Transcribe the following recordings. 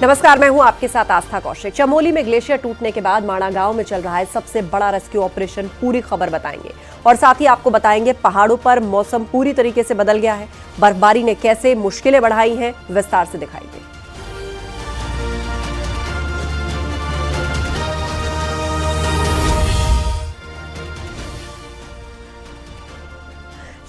नमस्कार, मैं हूं आपके साथ आस्था कौशिक। चमोली में ग्लेशियर टूटने के बाद माणा गांव में चल रहा है सबसे बड़ा रेस्क्यू ऑपरेशन। पूरी खबर बताएंगे और साथ ही आपको बताएंगे पहाड़ों पर मौसम पूरी तरीके से बदल गया है। बर्फबारी ने कैसे मुश्किलें बढ़ाई हैं, विस्तार से दिखाएंगे।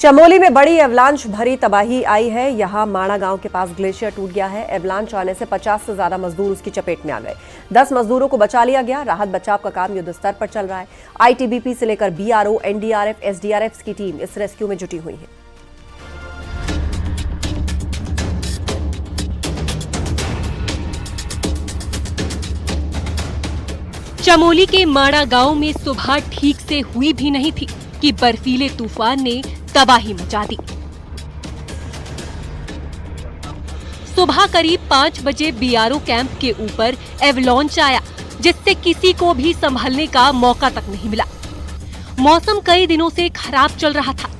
चमोली में बड़ी एवलांच भरी तबाही आई है। यहां माणा गांव के पास ग्लेशियर टूट गया है। एवलांच आने से 50 से ज्यादा मजदूर उसकी चपेट में आ गए। 10 मजदूरों को बचा लिया गया। राहत बचाव का काम युद्ध स्तर पर चल रहा है। आईटीबीपी से लेकर बीआरओ, एनडीआरएफ, एसडीआरएफ की टीम इस रेस्क्यू में जुटी हुई है। चमोली के माणा गांव में सुबह ठीक से हुई भी नहीं थी कि बर्फीले तूफान ने तबाही मचा दी। सुबह करीब 5 बजे बीआरओ कैंप के ऊपर एवलांच आया, जिससे किसी को भी संभलने का मौका तक नहीं मिला। मौसम कई दिनों से खराब चल रहा था,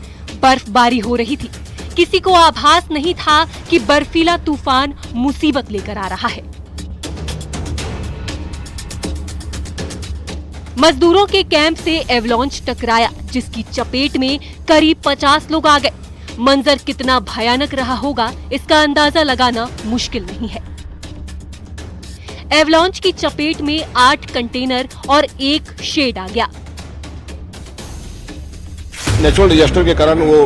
बर्फबारी हो रही थी। किसी को आभास नहीं था कि बर्फीला तूफान मुसीबत लेकर आ रहा है। मजदूरों के कैंप से एवलांच टकराया, जिसकी चपेट में करीब 50 लोग आ गए। मंजर कितना भयानक रहा होगा, इसका अंदाजा लगाना मुश्किल नहीं है। एवलांच की चपेट में 8 कंटेनर और 1 शेड आ गया। नेचुरल डिजास्टर के कारण वो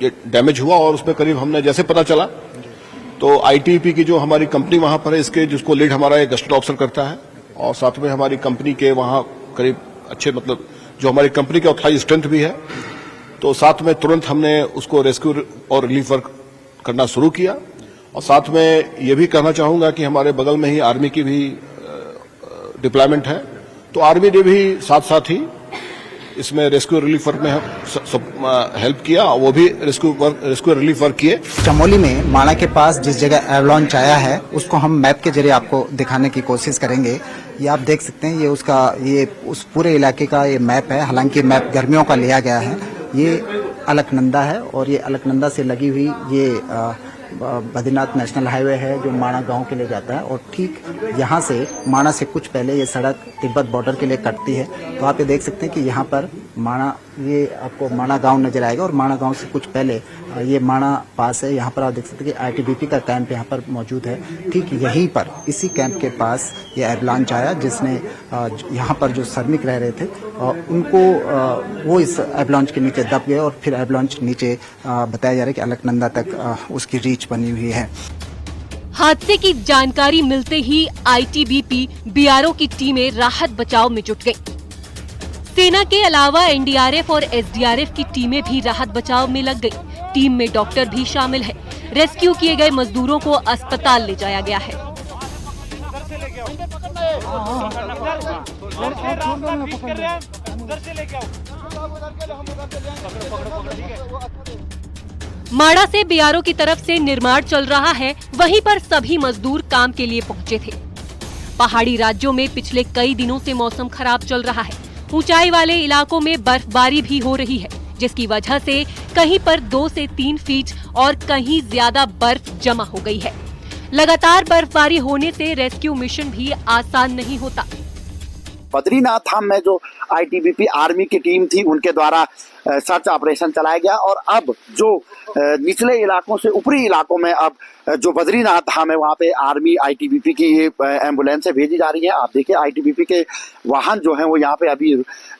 ये डैमेज हुआ और उसमें करीब हमने जैसे पता चला तो आईटीबीपी की जो हमारी कंपनी वहां पर है, इसके जिसको लीड हमारा एक गस्टेड ऑफिसर करता है और साथ में हमारी कंपनी के वहां करीब अच्छे मतलब जो हमारी कंपनी के ऑथराइज स्ट्रेंथ भी है, तो साथ में तुरंत हमने उसको रेस्क्यू और रिलीफ वर्क करना शुरू किया। और साथ में ये भी कहना चाहूंगा कि हमारे बगल में ही आर्मी की भी डिप्लॉयमेंट है, तो आर्मी ने भी साथ साथ ही इसमें रेस्क्यू रिलीफ वर्क में हेल्प किया। वो भी रेस्क्यू रिलीफ वर्क किए। चमोली में माणा के पास जिस जगह एवलांच आया है उसको हम मैप के जरिए आपको दिखाने की कोशिश करेंगे। ये आप देख सकते हैं, ये उस पूरे इलाके का ये मैप है। हालांकि मैप गर्मियों का लिया गया है। ये अलकनंदा है और ये अलकनंदा से लगी हुई ये बद्रीनाथ नेशनल हाईवे है जो माणा गांव के लिए जाता है। और ठीक यहाँ से माणा से कुछ पहले ये सड़क तिब्बत बॉर्डर के लिए कटती है। तो आप ये देख सकते हैं कि यहाँ पर माणा, ये आपको माणा गांव नजर आएगा और माणा गांव से कुछ पहले ये माणा पास है। यहाँ पर आप देख सकते हैं कि आईटीबीपी का कैंप यहाँ पर मौजूद है। ठीक यहीं पर इसी कैंप के पास ये एवलांच आया, जिसने यहाँ पर जो श्रमिक रह रहे थे उनको वो इस एवलांच के नीचे दब गए और फिर एवलांच नीचे बताया जा रहा है कि अलकनंदा तक उसकी रीच बनी हुई है। हादसे की जानकारी मिलते ही आईटीबीपी, बीआरओ की टीमें राहत बचाव में जुट गईं। सेना के अलावा एनडीआरएफ और एसडीआरएफ की टीमें भी राहत बचाव में लग गई। टीम में डॉक्टर भी शामिल है। रेस्क्यू किए गए मजदूरों को अस्पताल ले जाया गया है। माणा से बीआरओ की तरफ से निर्माण चल रहा है, वहीं पर सभी मजदूर काम के लिए पहुंचे थे। पहाड़ी राज्यों में पिछले कई दिनों से मौसम खराब चल रहा है। ऊंचाई वाले इलाकों में बर्फबारी भी हो रही है, जिसकी वजह से कहीं पर 2 से 3 फीट और कहीं ज्यादा बर्फ जमा हो गई है। लगातार बर्फबारी होने से रेस्क्यू मिशन भी आसान नहीं होता। बद्रीनाथ धाम में जो आईटीबीपी आर्मी की टीम थी उनके द्वारा सर्च ऑपरेशन चलाया गया और अब जो निचले इलाकों से ऊपरी इलाकों में अब जो बद्रीनाथ धाम है वहाँ पे आर्मी आईटीबीपी की ये एम्बुलेंसें भेजी जा रही हैं। आप देखिए आईटीबीपी के वाहन जो हैं वो यहाँ पे अभी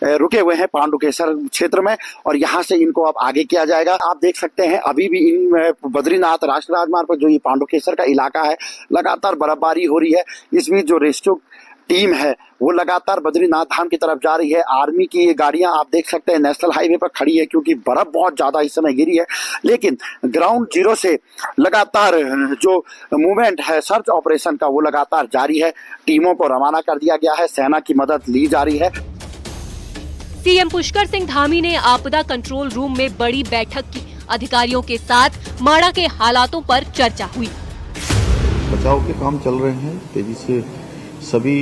रुके हुए हैं पांडुकेश्वर क्षेत्र में और यहाँ से इनको अब आगे किया जाएगा। आप देख सकते हैं अभी भी इन बद्रीनाथ राष्ट्रीय राजमार्ग पर जो ये पांडुकेश्वर का इलाका है लगातार बर्फबारी हो रही है। इस बीच जो रेस्क्यू टीम है वो लगातार बद्रीनाथ धाम की तरफ जा रही है। आर्मी की ये गाड़ियां आप देख सकते हैं नेशनल हाईवे पर खड़ी है क्योंकि बर्फ बहुत ज्यादा इस समय गिरी है, लेकिन ग्राउंड जीरो से लगातार जो मूवमेंट है सर्च ऑपरेशन का वो लगातार जारी है। टीमों को रवाना कर दिया गया है, सेना की मदद ली जा रही है। सीएम पुष्कर सिंह धामी ने आपदा कंट्रोल रूम में बड़ी बैठक की। अधिकारियों के साथ माणा के हालातों पर चर्चा हुई। बचाव के काम चल रहे हैं तेजी से। सभी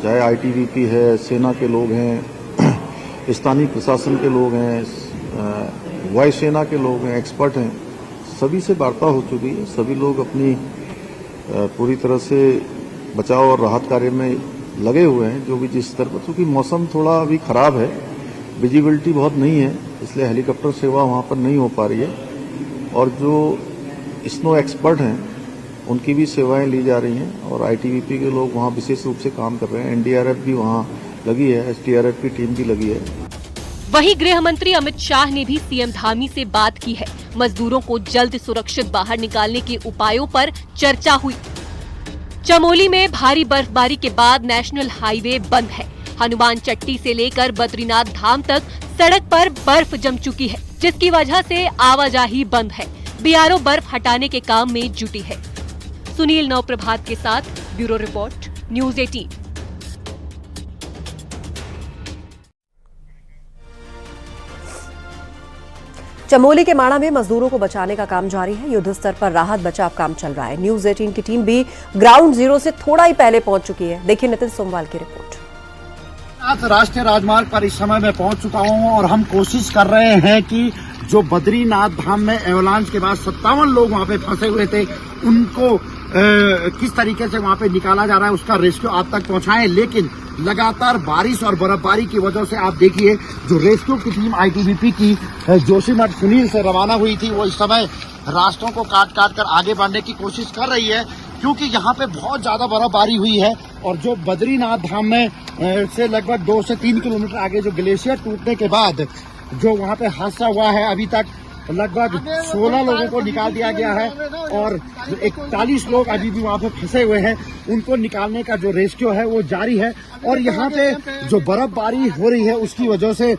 चाहे आईटीबीपी है, सेना के लोग हैं, स्थानीय प्रशासन के लोग हैं, वायुसेना के लोग हैं, एक्सपर्ट हैं, सभी से वार्ता हो चुकी है। सभी लोग अपनी पूरी तरह से बचाव और राहत कार्य में लगे हुए हैं, जो भी जिस स्तर पर, क्योंकि मौसम थोड़ा अभी खराब है, विजिबिलिटी बहुत नहीं है, इसलिए हेलीकॉप्टर सेवा वहां पर नहीं हो पा रही है। और जो स्नो एक्सपर्ट हैं उनकी भी सेवाएं ली जा रही हैं और आईटीबीपी के लोग वहां विशेष रूप से काम कर रहे हैं। एनडीआरएफ भी वहां लगी है, एसडीआरएफ की टीम भी लगी है। वहीं गृह मंत्री अमित शाह ने भी सीएम धामी से बात की है। मजदूरों को जल्द सुरक्षित बाहर निकालने के उपायों पर चर्चा हुई। चमोली में भारी बर्फबारी के बाद नेशनल हाईवे बंद है। हनुमान चट्टी से लेकर बद्रीनाथ धाम तक सड़क पर बर्फ जम चुकी है, जिसकी वजह से आवाजाही बंद है। बीआरओ बर्फ हटाने के काम में जुटी है। सुनील नवप्रभात के साथ ब्यूरो रिपोर्ट, न्यूज़ 18। चमोली के माणा में मजदूरों को बचाने का काम जारी है। युद्ध स्तर पर राहत बचाव काम चल रहा है। न्यूज़ 18 की टीम भी ग्राउंड जीरो से थोड़ा ही पहले पहुंच चुकी है। देखिए नितिन सोमवाल की रिपोर्ट। आज राष्ट्रीय राजमार्ग पर इस समय मैं पहुंच चुका हूं और हम कोशिश कर रहे हैं कि जो बद्रीनाथ धाम में एवलांच के बाद 57 लोग वहां पे फंसे हुए थे, उनको किस तरीके से वहां पे निकाला जा रहा है, उसका रेस्क्यू आप तक पहुंचाएं। लेकिन लगातार बारिश और बर्फबारी की वजह से आप देखिए, जो रेस्क्यू की टीम आईटीबीपी की जोशीमठ सुनील से रवाना हुई थी, वो इस समय रास्तों को काट काट कर आगे बढ़ने की कोशिश कर रही है, क्योंकि यहाँ पे बहुत ज्यादा बर्फबारी हुई है। और जो बद्रीनाथ धाम में से लगभग 2 से 3 किलोमीटर आगे जो ग्लेशियर टूटने के बाद जो वहाँ पे हादसा हुआ है, अभी तक लगभग 16 लोगों को निकाल दिया गया है और 41 लोग अभी भी वहाँ पे फंसे हुए हैं। उनको निकालने का जो रेस्क्यू है वो जारी है। और यहाँ पे जो बर्फबारी हो रही है उसकी वजह से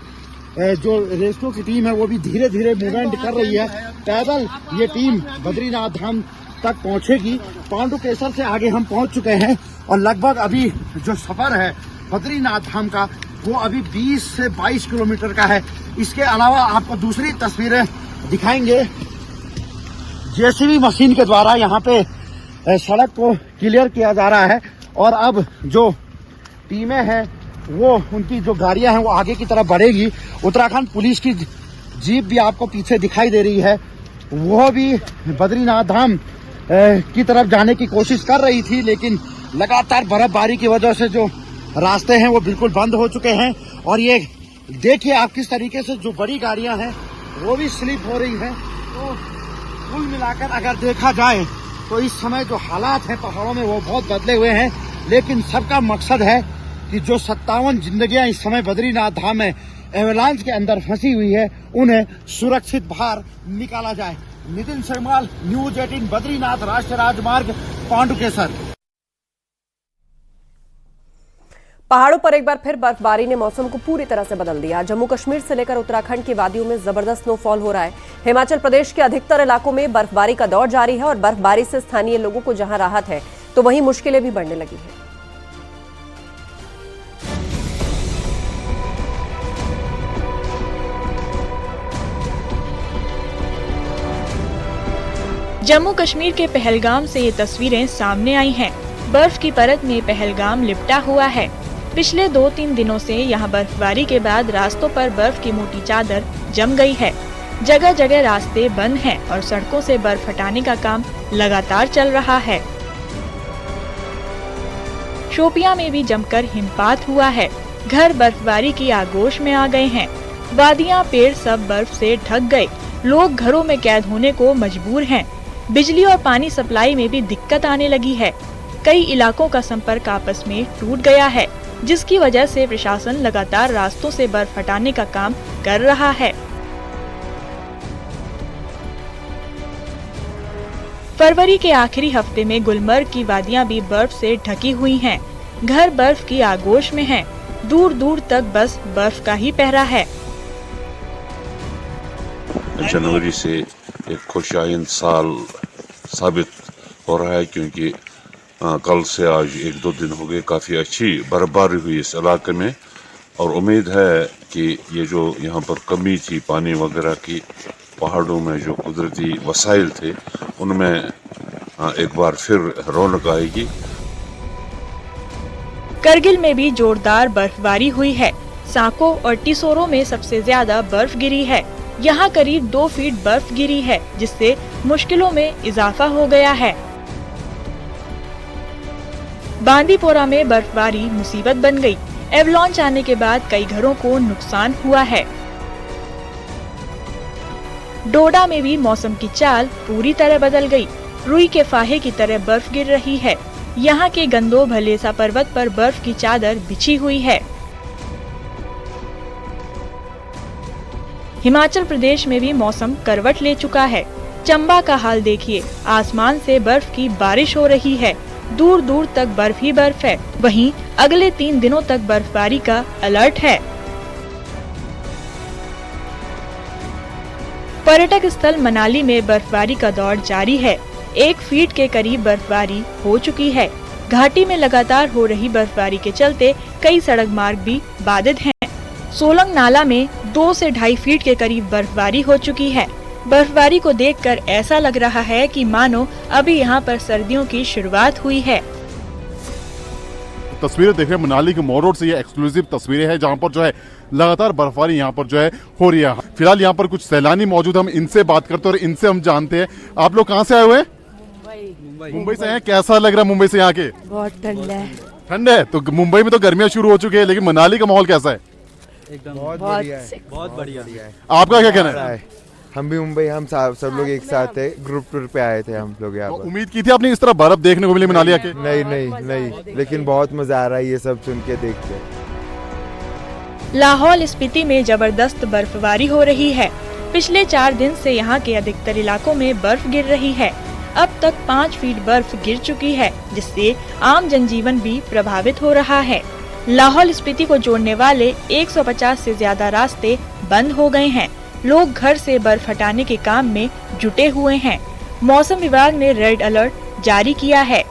जो रेस्क्यू की टीम है वो भी धीरे धीरे मूवमेंट कर रही है। पैदल ये टीम बद्रीनाथ धाम तक पहुंचेगी। पांडुकेश्वर से आगे हम पहुंच चुके हैं और लगभग अभी जो सफर है बद्रीनाथ धाम का वो अभी 20 से 22 किलोमीटर का है। इसके अलावा आपको दूसरी तस्वीरें दिखाएंगे। जेसीबी मशीन के द्वारा यहाँ पे सड़क को क्लियर किया जा रहा है और अब जो टीमें हैं वो उनकी जो गाड़ियां हैं वो आगे की तरफ बढ़ेगी। उत्तराखंड पुलिस की जीप भी आपको पीछे दिखाई दे रही है, वो भी बद्रीनाथ धाम की तरफ जाने की कोशिश कर रही थी, लेकिन लगातार बर्फबारी की वजह से जो रास्ते हैं वो बिल्कुल बंद हो चुके हैं। और ये देखिए आप किस तरीके से जो बड़ी गाड़ियां हैं वो भी स्लिप हो रही हैं। तो कुल मिलाकर अगर देखा जाए तो इस समय जो हालात हैं पहाड़ों में वो बहुत बदले हुए हैं, लेकिन सबका मकसद है कि जो 57 जिंदगियां इस समय बद्रीनाथ धाम में एवलांच के अंदर फंसी हुई है उन्हें सुरक्षित बाहर निकाला जाए। नितिन सोमवाल, न्यूज़ 18, बद्रीनाथ राष्ट्रीय राजमार्ग, पांडुकेश्वर। पहाड़ों पर एक बार फिर बर्फबारी ने मौसम को पूरी तरह से बदल दिया। जम्मू कश्मीर से लेकर उत्तराखंड की वादियों में जबरदस्त स्नोफॉल हो रहा है। हिमाचल प्रदेश के अधिकतर इलाकों में बर्फबारी का दौर जारी है और बर्फबारी से स्थानीय लोगों को जहां राहत है तो वहीं मुश्किलें भी बढ़ने लगी हैं। जम्मू कश्मीर के पहलगाम से ये तस्वीरें सामने आई हैं। बर्फ की परत में पहलगाम लिपटा हुआ है। पिछले 2-3 दिनों से यहाँ बर्फबारी के बाद रास्तों पर बर्फ की मोटी चादर जम गई है। जगह जगह रास्ते बंद हैं और सड़कों से बर्फ हटाने का काम लगातार चल रहा है। शोपियां में भी जमकर हिमपात हुआ है। घर बर्फबारी की आगोश में आ गए हैं। वादियां, पेड़ सब बर्फ से ढक गए। लोग घरों में कैद होने को मजबूर हैं। बिजली और पानी सप्लाई में भी दिक्कत आने लगी है। कई इलाकों का संपर्क आपस में टूट गया है, जिसकी वजह से प्रशासन लगातार रास्तों से बर्फ हटाने का काम कर रहा है। फरवरी के आखिरी हफ्ते में गुलमर्ग की वादियां भी बर्फ से ढकी हुई हैं। घर बर्फ की आगोश में हैं। दूर दूर तक बस बर्फ का ही पहरा है। जनवरी से एक खुशहाल साल साबित हो रहा है, क्योंकि कल से आज 1-2 दिन हो गए काफ़ी अच्छी बर्फबारी हुई इस इलाके में और उम्मीद है कि ये जो यहाँ पर कमी थी पानी वगैरह की, पहाड़ों में जो कुदरती वसाइल थे उनमें एक बार फिर रौनक आएगी। करगिल में भी जोरदार बर्फबारी हुई है। साको और टिसोरो में सबसे ज्यादा बर्फ गिरी है। यहाँ करीब 2 फीट बर्फ गिरी है, जिससे मुश्किलों में इजाफा हो गया है। बांदीपोरा में बर्फबारी मुसीबत बन गई। एवलांच आने के बाद कई घरों को नुकसान हुआ है। डोडा में भी मौसम की चाल पूरी तरह बदल गई। रुई के फाहे की तरह बर्फ गिर रही है। यहाँ के गंदो भलेसा पर्वत पर बर्फ की चादर बिछी हुई है। हिमाचल प्रदेश में भी मौसम करवट ले चुका है। चंबा का हाल देखिए, आसमान से बर्फ की बारिश हो रही है। दूर दूर तक बर्फ ही बर्फ है। वहीं अगले 3 दिनों तक बर्फबारी का अलर्ट है। पर्यटक स्थल मनाली में बर्फबारी का दौर जारी है। 1 फीट के करीब बर्फबारी हो चुकी है। घाटी में लगातार हो रही बर्फबारी के चलते कई सड़क मार्ग भी बाधित हैं। सोलंग नाला में 2 से 2.5 फीट के करीब बर्फबारी हो चुकी है। बर्फबारी को देखकर ऐसा लग रहा है कि मानो अभी यहाँ पर सर्दियों की शुरुआत हुई है। तस्वीरें देख रहे हैं मनाली के मोर रोड से, ये एक्सक्लूसिव तस्वीरें हैं जहाँ पर जो है लगातार बर्फबारी यहाँ पर जो है हो रही है। फिलहाल यहाँ पर कुछ सैलानी मौजूद, हम इनसे बात करते हैं और इनसे हम जानते हैं। आप लोग कहाँ से आए हुए हैं? मुंबई से हैं। कैसा लग रहा है मुंबई से यहाँ के? बहुत ठंड है। ठंड है तो मुंबई में तो गर्मियाँ शुरू हो चुकी है, लेकिन मनाली का माहौल कैसा है? एकदम बहुत बढ़िया है। बहुत बढ़िया है। आपका क्या कहना है? हम भी मुंबई, हम सब लोग एक साथ है, ग्रुप टूर पे आए थे हम लोग यहाँ पर। उम्मीद की थी आपने इस तरह बर्फ देखने को मिली मनाली आके? नहीं, लेकिन बहुत मजा आ रहा है ये सब सुन के, देख के। लाहौल स्पीति में जबरदस्त बर्फबारी हो रही है। पिछले 4 दिन से यहाँ के अधिकतर इलाकों में बर्फ गिर रही है। अब तक 5 फीट बर्फ गिर चुकी है, जिससे आम जनजीवन भी प्रभावित हो रहा है। लाहौल स्पीति को जोड़ने वाले 150 से ज्यादा रास्ते बंद हो गए हैं। लोग घर से बर्फ हटाने के काम में जुटे हुए हैं। मौसम विभाग ने रेड अलर्ट जारी किया है।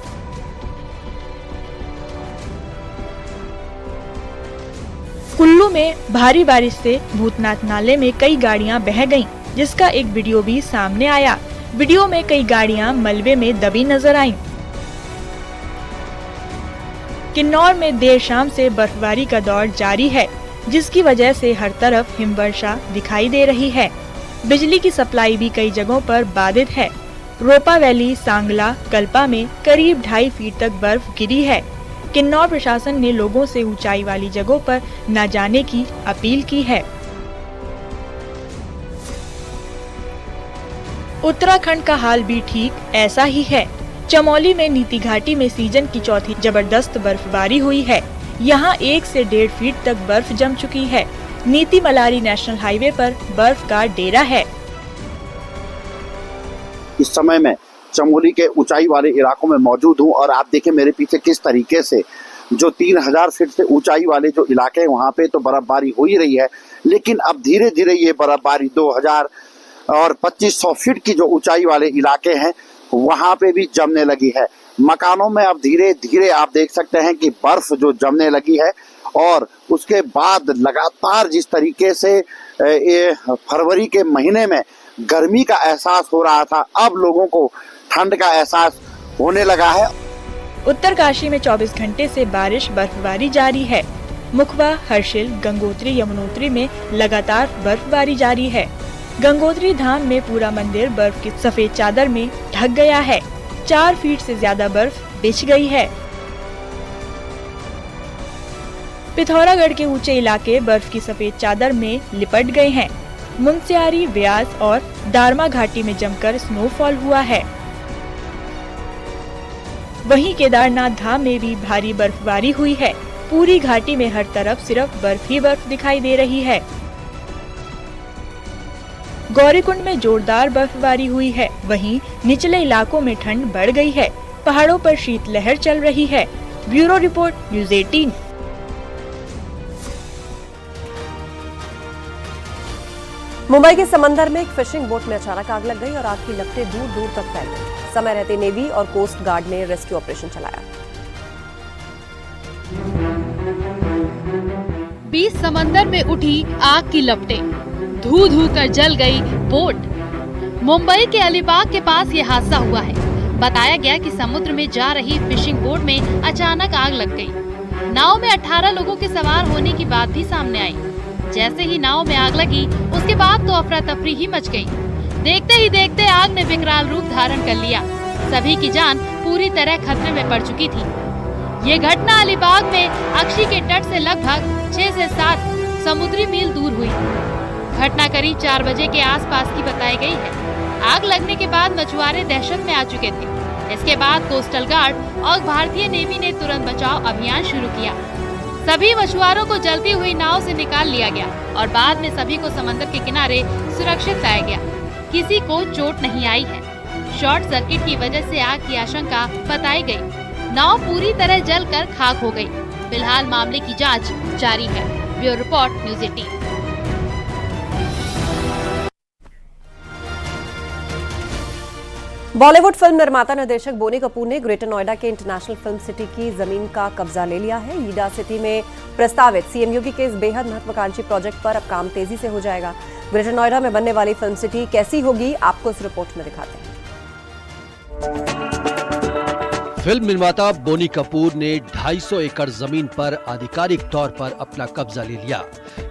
कुल्लू में भारी बारिश से भूतनाथ नाले में कई गाड़ियां बह गईं, जिसका एक वीडियो भी सामने आया। वीडियो में कई गाड़ियां मलबे में दबी नजर आईं। किन्नौर में देर शाम से बर्फबारी का दौर जारी है, जिसकी वजह से हर तरफ हिमवर्षा दिखाई दे रही है। बिजली की सप्लाई भी कई जगहों पर बाधित है। रोपा वैली, सांगला, कल्पा में करीब 2.5 फीट तक बर्फ गिरी है। किन्नौर प्रशासन ने लोगों से ऊंचाई वाली जगहों पर न जाने की अपील की है। उत्तराखंड का हाल भी ठीक ऐसा ही है। चमोली में नीति घाटी में सीजन की चौथी जबरदस्त बर्फबारी हुई है। यहाँ 1 से 1.5 फीट तक बर्फ जम चुकी है। नीति मलारी नेशनल हाईवे पर बर्फ का डेरा है। इस समय मैं चमोली के ऊंचाई वाले इलाकों में मौजूद हूं और आप देखें मेरे पीछे किस तरीके से जो 3000 फीट से ऊंचाई वाले जो इलाके हैं वहां पे तो बर्फबारी हो ही रही है, लेकिन अब धीरे धीरे ये बर्फबारी 2000 और 2500 फीट की जो ऊंचाई वाले इलाके हैं वहां पे भी जमने लगी है। मकानों में अब धीरे धीरे आप देख सकते हैं कि बर्फ जो जमने लगी है और उसके बाद लगातार जिस तरीके से फरवरी के महीने में गर्मी का एहसास हो रहा था, अब लोगों को ठंड का एहसास होने लगा है। उत्तरकाशी में 24 घंटे से बारिश बर्फबारी जारी है। मुखबा, हर्षिल, गंगोत्री, यमुनोत्री में लगातार बर्फबारी जारी है। गंगोत्री धाम में पूरा मंदिर बर्फ की सफेद चादर में ढक गया है। 4 फीट से ज्यादा बर्फ बिछ गई है। पिथौरागढ़ के ऊंचे इलाके बर्फ की सफेद चादर में लिपट गए हैं। मुंस्यारी, व्यास और दारमा घाटी में जमकर स्नोफॉल हुआ है। वहीं केदारनाथ धाम में भी भारी बर्फबारी हुई है। पूरी घाटी में हर तरफ सिर्फ बर्फ ही बर्फ दिखाई दे रही है। गौरीकुंड में जोरदार बर्फबारी हुई है। वहीं निचले इलाकों में ठंड बढ़ गई है। पहाड़ों पर शीतलहर चल रही है। Bureau report, news 18। मुंबई के समंदर में एक फिशिंग बोट में अचानक आग लग गई और आग की लपटें दूर दूर तक फैल गई। समय रहते नेवी और कोस्ट गार्ड ने रेस्क्यू ऑपरेशन चलाया। बीच समंदर में उठी आग की लपटें, धू धू कर जल गई बोट। मुंबई के अलीबाग के पास ये हादसा हुआ है। बताया गया कि समुद्र में जा रही फिशिंग बोट में अचानक आग लग गई। नाव में 18 लोगों के सवार होने की बात भी सामने आई। जैसे ही नाव में आग लगी, उसके बाद तो अफरा तफरी ही मच गई। देखते ही देखते आग ने विकराल रूप धारण कर लिया। सभी की जान पूरी तरह खतरे में पड़ चुकी थी। ये घटना अलीबाग में अक्षी के तट से लगभग 6 से 7 समुद्री मील दूर हुई। घटना करीब 4 बजे के आसपास की बताई गई है। आग लगने के बाद मछुआरे दहशत में आ चुके थे। इसके बाद कोस्टल गार्ड और भारतीय नेवी ने तुरंत बचाव अभियान शुरू किया। सभी मछुआरों को जलती हुई नाव से निकाल लिया गया और बाद में सभी को समंदर के किनारे सुरक्षित लाया गया। किसी को चोट नहीं आई है। शॉर्ट सर्किट की वजह से आग की आशंका बताई गई। नाव पूरी तरह जलकर खाक हो गई। फिलहाल मामले की जांच जारी है। Bureau report, news 18। Bollywood film निर्माता निर्देशक बोनी कपूर ने ग्रेटर नोएडा के इंटरनेशनल फिल्म सिटी की जमीन का कब्जा ले लिया है। ईडा सिटी में प्रस्तावित सीएम योगी के इस बेहद महत्वाकांक्षी प्रोजेक्ट पर अब काम तेजी से हो जाएगा। ग्रेटर नोएडा में बनने वाली फिल्म सिटी कैसी होगी, आपको इस रिपोर्ट में दिखाते हैं। फिल्म निर्माता बोनी कपूर ने 250 एकड़ जमीन पर आधिकारिक तौर पर अपना कब्जा ले लिया।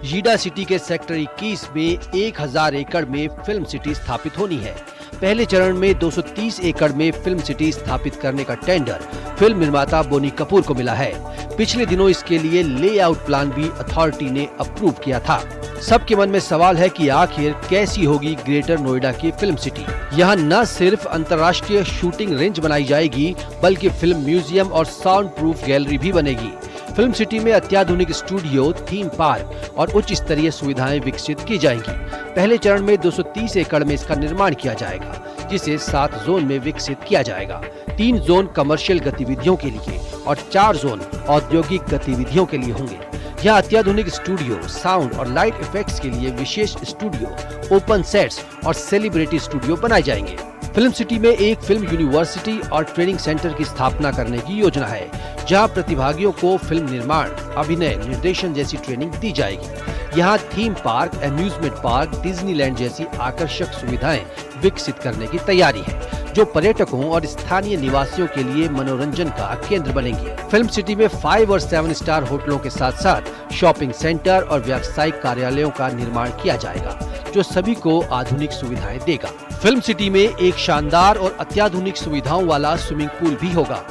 ईडा सिटी के सेक्टर 21 में 1000 एकड़ में फिल्म सिटी स्थापित होनी है। पहले चरण में 230 एकड़ में फिल्म सिटी स्थापित करने का टेंडर फिल्म निर्माता बोनी कपूर को मिला है। पिछले दिनों इसके लिए लेआउट प्लान भी अथॉरिटी ने अप्रूव किया था। सबके मन में सवाल है कि आखिर कैसी होगी ग्रेटर नोएडा की फिल्म सिटी। यहाँ न सिर्फ अंतर्राष्ट्रीय शूटिंग रेंज बनाई जाएगी, बल्कि फिल्म म्यूजियम और साउंड प्रूफ गैलरी भी बनेगी। फिल्म सिटी में अत्याधुनिक स्टूडियो, थीम पार्क और उच्च स्तरीय सुविधाएं विकसित की जाएंगी। पहले चरण में 230 एकड़ में इसका निर्माण किया जाएगा, जिसे 7 जोन में विकसित किया जाएगा। 3 जोन कमर्शियल गतिविधियों के लिए और 4 जोन औद्योगिक गतिविधियों के लिए होंगे। यहाँ अत्याधुनिक स्टूडियो, साउंड और लाइट इफेक्ट्स के लिए विशेष स्टूडियो, ओपन सेट्स और सेलिब्रिटी स्टूडियो बनाए जाएंगे। फिल्म सिटी में एक फिल्म यूनिवर्सिटी और ट्रेनिंग सेंटर की स्थापना करने की योजना है, जहां प्रतिभागियों को फिल्म निर्माण, अभिनय, निर्देशन जैसी ट्रेनिंग दी जाएगी। यहाँ theme park, amusement park, Disneyland जैसी आकर्षक सुविधाएं विकसित करने की तैयारी है, जो पर्यटकों और स्थानीय निवासियों के लिए मनोरंजन का केंद्र बनेंगे। फिल्म सिटी में 5 और 7 स्टार होटलों के साथ साथ शॉपिंग सेंटर और व्यावसायिक कार्यालयों का निर्माण किया जाएगा, जो सभी को आधुनिक सुविधाएं देगा। फिल्म सिटी में एक शानदार और अत्याधुनिक सुविधाओं वाला स्विमिंग पूल भी होगा।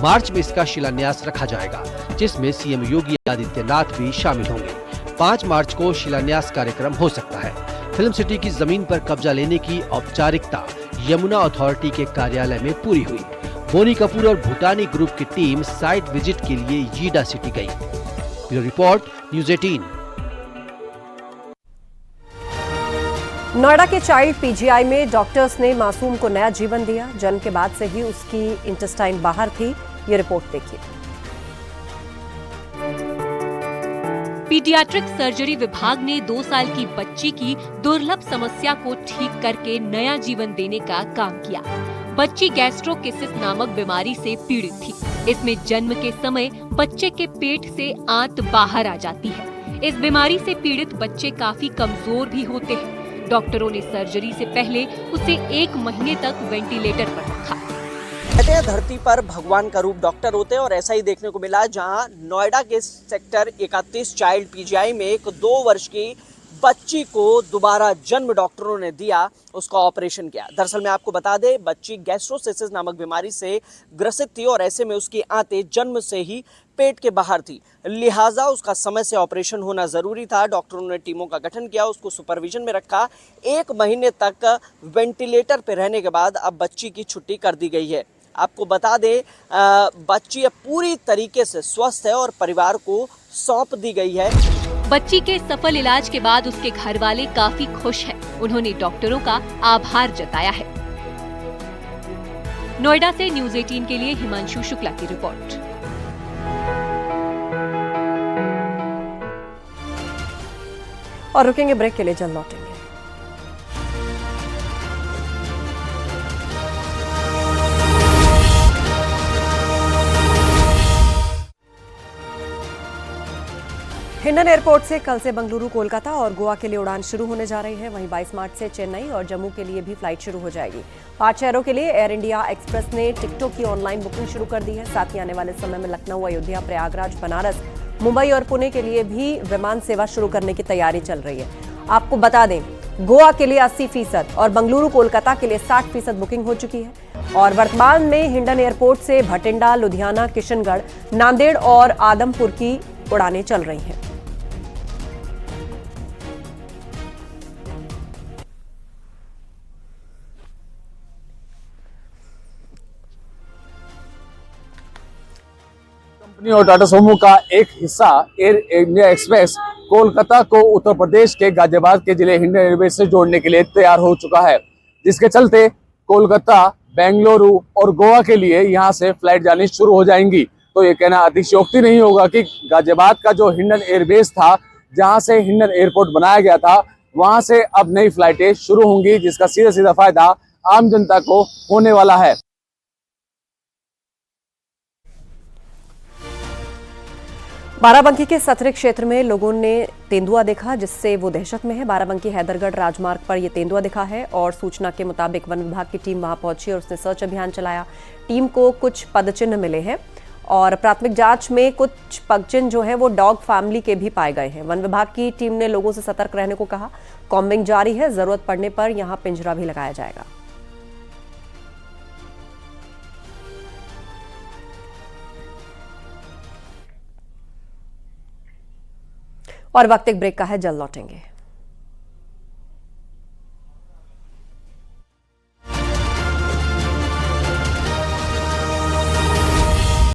मार्च में इसका शिलान्यास रखा जाएगा, जिसमें सीएम योगी आदित्यनाथ भी शामिल होंगे। 5 मार्च को शिलान्यास कार्यक्रम हो सकता है। फिल्म सिटी की जमीन पर कब्जा लेने की औपचारिकता यमुना अथॉरिटी के कार्यालय में पूरी हुई। बोनी कपूर और भूटानी ग्रुप की टीम साइट विजिट के लिए ईडा सिटी गई। Bureau report, news 18। नोएडा के चाइल्ड पीजीआई में डॉक्टर्स ने मासूम को नया जीवन दिया। जन्म के बाद से ही उसकी इंटेस्टाइन बाहर थी। ये रिपोर्ट देखिए। पीडियाट्रिक सर्जरी विभाग ने 2 साल की बच्ची की दुर्लभ समस्या को ठीक करके नया जीवन देने का काम किया। बच्ची गैस्ट्रोकिसिस नामक बीमारी से पीड़ित थी। इसमें जन्म के समय बच्चे के पेट से आंत बाहर आ जाती है। इस बीमारी से पीड़ित बच्चे काफी कमजोर भी होते हैं। डॉक्टरों ने सर्जरी से पहले उसे 1 महीने तक वेंटिलेटर पर रखा। कहते हैं धरती पर भगवान का रूप डॉक्टर होते हैं, और ऐसा ही देखने को मिला जहां नोएडा के सेक्टर 31 चाइल्ड पीजीआई में एक 2 वर्ष की बच्ची को दोबारा जन्म डॉक्टरों ने दिया, उसका ऑपरेशन किया। दरअसल मैं आपको बता दें, बच्ची गैस्ट्रोसिस नामक बीमारी से ग्रसित थी और ऐसे में उसकी आंतें जन्म से ही पेट के बाहर थी, लिहाजा उसका समय से ऑपरेशन होना जरूरी था। डॉक्टरों ने टीमों का गठन किया, उसको सुपरविजन में रखा। 1 महीने तक वेंटिलेटर पर रहने के बाद अब बच्ची की छुट्टी कर दी गई है। आपको बता दें, बच्ची अब पूरी तरीके से स्वस्थ है और परिवार को सौंप दी गई है। बच्ची के सफल इलाज के बाद उसके घर वाले काफी खुश हैं। उन्होंने डॉक्टरों का आभार जताया है। नोएडा से न्यूज़ 18 के लिए हिमांशु शुक्ला की रिपोर्ट। और रुकेंगे ब्रेक के लिए, जल्द लौटेंगे। हिंडन एयरपोर्ट से कल से बंगलुरु, कोलकाता और गोवा के लिए उड़ान शुरू होने जा रही है। वहीं 22 मार्च से चेन्नई और जम्मू के लिए भी फ्लाइट शुरू हो जाएगी। 5 शहरों के लिए एयर इंडिया एक्सप्रेस ने टिकटों की ऑनलाइन बुकिंग शुरू कर दी है। साथ ही आने वाले समय में लखनऊ, अयोध्या, प्रयागराज, बनारस, मुंबई और पुणे के लिए भी विमान सेवा शुरू करने की तैयारी चल रही है। आपको बता दें, गोवा के लिए 80% और बंगलुरु, कोलकाता के लिए 60% बुकिंग हो चुकी है। और वर्तमान में हिंडन एयरपोर्ट से भटिंडा, लुधियाना, किशनगढ़, नांदेड़ और आदमपुर की उड़ानें चल रही हैं। कंपनी और टाटा सोमो का एक हिस्सा एयर इंडिया एक्सप्रेस कोलकाता को उत्तर प्रदेश के गाजियाबाद के जिले हिंडन एयरबेस से जोड़ने के लिए तैयार हो चुका है, जिसके चलते कोलकाता, बेंगलुरु और गोवा के लिए यहां से फ्लाइट जानी शुरू हो जाएंगी। तो ये कहना अतिशयोक्ति नहीं होगा कि गाजियाबाद का जो हिंडन एयरबेस था, जहां से हिंडन एयरपोर्ट बनाया गया था, वहां से अब नई फ्लाइटें शुरू होंगी, जिसका सीधा सीधा फायदा आम जनता को होने वाला है। बाराबंकी के सतरे क्षेत्र में लोगों ने तेंदुआ देखा, जिससे वो दहशत में है। बाराबंकी हैदरगढ़ राजमार्ग पर यह तेंदुआ दिखा है और सूचना के मुताबिक वन विभाग की टीम वहां पहुंची और उसने सर्च अभियान चलाया। टीम को कुछ पदचिन्ह मिले हैं और प्राथमिक जांच में कुछ पगचिन्ह जो है वो डॉग फैमिली के भी पाए गए हैं। वन विभाग की टीम ने लोगों से सतर्क रहने को कहा। कॉम्बिंग जारी है, जरूरत पड़ने पर यहां पिंजरा भी लगाया जाएगा। और वक्त एक ब्रेक का है, जल्द लौटेंगे।